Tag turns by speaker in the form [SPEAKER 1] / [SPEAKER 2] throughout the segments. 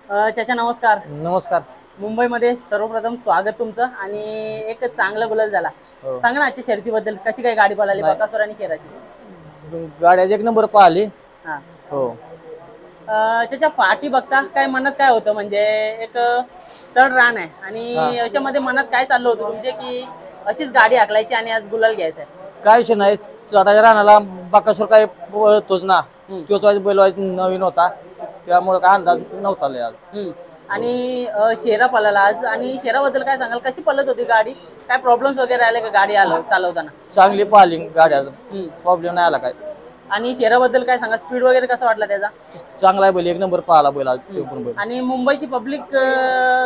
[SPEAKER 1] चाचा नमस्कार.
[SPEAKER 2] नमस्कार.
[SPEAKER 1] मुंबईमध्ये सर्वप्रथम स्वागत तुमचं आणि एक चांगला गुलाल झाला.
[SPEAKER 2] हो.
[SPEAKER 1] सांगा ना आजच्या शर्यतीबद्दल, कशी काय गाडी पळाली
[SPEAKER 2] नाही,
[SPEAKER 1] बकासूर आणि शेराची?
[SPEAKER 2] गाड्या एक नंबर पाहिली.
[SPEAKER 1] हा.
[SPEAKER 2] हो.
[SPEAKER 1] त्याच्या फाटी बघता काय मनात काय होतं, म्हणजे एक चढ रान आहे आणि याच्यामध्ये मनात काय चाललं होतं तुमचे की अशीच गाडी हाकलायची आणि आज गुलाल घ्यायचा आहे?
[SPEAKER 2] काय विषय नाही, चढाच्या रानाला बकासूर काय तोच ना, तोच बैल नवीन होता, त्यामुळे काय अंदाज नव्हता लय आज.
[SPEAKER 1] आणि शेरा पळाला आज, आणि शेराबद्दल काय सांगाल, कशी पळत होती गाडी? काय प्रॉब्लेम्स वगैरे आले का गाडी चालवताना?
[SPEAKER 2] चांगली पाहिली गाड्या, प्रॉब्लेम नाही आला काय.
[SPEAKER 1] आणि शेराबद्दल काय सांगा, स्पीड वगैरे कसा वाटला त्याचा?
[SPEAKER 2] चांगला आहे बैल, एक नंबर पाहिला बैल आज.
[SPEAKER 1] आणि मुंबईची पब्लिक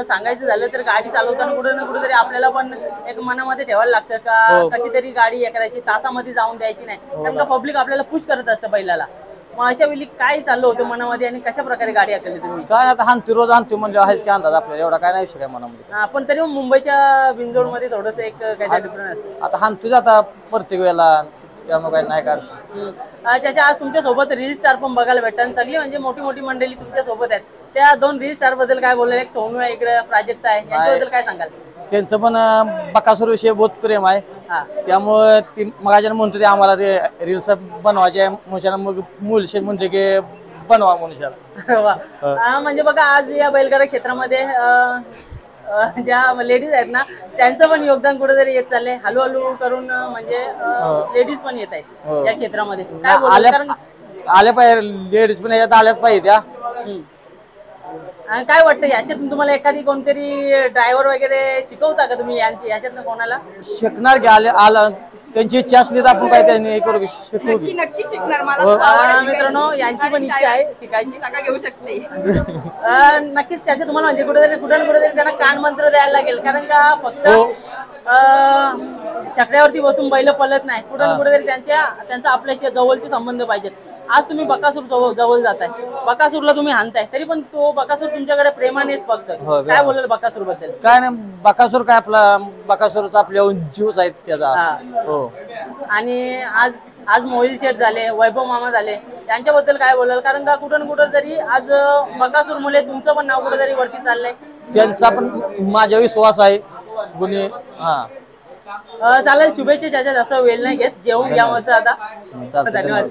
[SPEAKER 1] सांगायचं झालं तर गाडी चालवताना कुठे ना कुठेतरी आपल्याला पण एक मनामध्ये ठेवायला लागतं का कशी तरी गाडी हे करायची, तासामध्ये जाऊन द्यायची नाही, कारण का पब्लिक आपल्याला पुश करत असतं बैलाला. मग अशा वेळी काय चाललं होतं मनामध्ये आणि कशा प्रकारे गाडी हाकली तुम्ही?
[SPEAKER 2] काय आता हानतो रोज आणतो म्हणजे आहेच की अंदाज आपल्याला, एवढा काय नाही विषय काय मनामध्ये.
[SPEAKER 1] पण तरी मुंबईच्या बिनजोडमध्ये थोडस एक काहीतरी डिफरन्स असतं.
[SPEAKER 2] आता हानतोच आता प्रत्येक वेळेला, त्यामुळे काय नाही काढतो.
[SPEAKER 1] त्याच्या आज तुमच्या सोबत रील स्टार पण बघायला भेटतात, सगळी म्हणजे मोठी मोठी मंडळी तुमच्या सोबत आहेत. त्या दोन रील स्टार बद्दल काय बोलले? एक सोनू आहे, इकडे प्राजक्त आहे, यांच्याबद्दल काय सांगाल?
[SPEAKER 2] त्यांचं पण बकासूर विषयी बहुत प्रेम आहे, त्यामुळे ती मगाच्या म्हणतो ते आम्हाला रील्स बनवायचे मुशाला, मग मुलशे म्हणते की बनवा मुलशाला.
[SPEAKER 1] म्हणजे बघा आज या बैलगाडा क्षेत्रामध्ये ज्या लेडीज आहेत ना, त्यांचं पण योगदान कुठेतरी येत चाललंय हळूहळू करून, म्हणजे लेडीज पण येत आहेत या क्षेत्रामध्ये. काय बोलणार?
[SPEAKER 2] आल्या पाहिजे लेडीज पण याच्यात आल्याच पाहिजे त्या.
[SPEAKER 1] आणि काय वाटतं याच्यातून तुम्हाला एखादी कोणतरी ड्रायव्हर वगैरे शिकवता का तुम्ही याच्यातनं कोणाला?
[SPEAKER 2] शिकणार की आला त्यांची इच्छा असली तर आपण काय त्यांनी करू शिकू.
[SPEAKER 1] नक्की शिकणार. मित्रांनो, यांची पण इच्छा आहे शिकायची, नका घेऊ शकते. नक्कीच त्याचे तुम्हाला म्हणजे कुठेतरी त्यांना कान मंत्र द्यायला लागेल, कारण का फक्त चकड्यावरती बसून बैल पळत नाही, कुठेतरी त्यांचा आपल्याशी जवळचे संबंध पाहिजेत. आज तुम्ही बकासूर जवळ जाताय, बकासूरला तुम्ही हाणताय, तरी पण तो बकासूर तुमच्याकडे प्रेमानेच बघतोय. काय बोलेल बकासूर बद्दल?
[SPEAKER 2] काय नाही, बकासूर काय आपला बकासूरचा आपल्या जीवच आहेत त्याचा. हो.
[SPEAKER 1] आणि आज मोहिल शेठ झाले, वैभव मामा झाले, त्यांच्याबद्दल काय बोलाल? कारण का कुठं तरी आज बकासूर मुले तुमचं पण नाव कुठेतरी वरती चाललंय.
[SPEAKER 2] त्यांचा पण माझा विश्वास आहे गुन्हे.
[SPEAKER 1] चालेल, शुभेच्छा. जास्त वेळ नाही घेत, जेवून घ्या मस्त आता. धन्यवाद.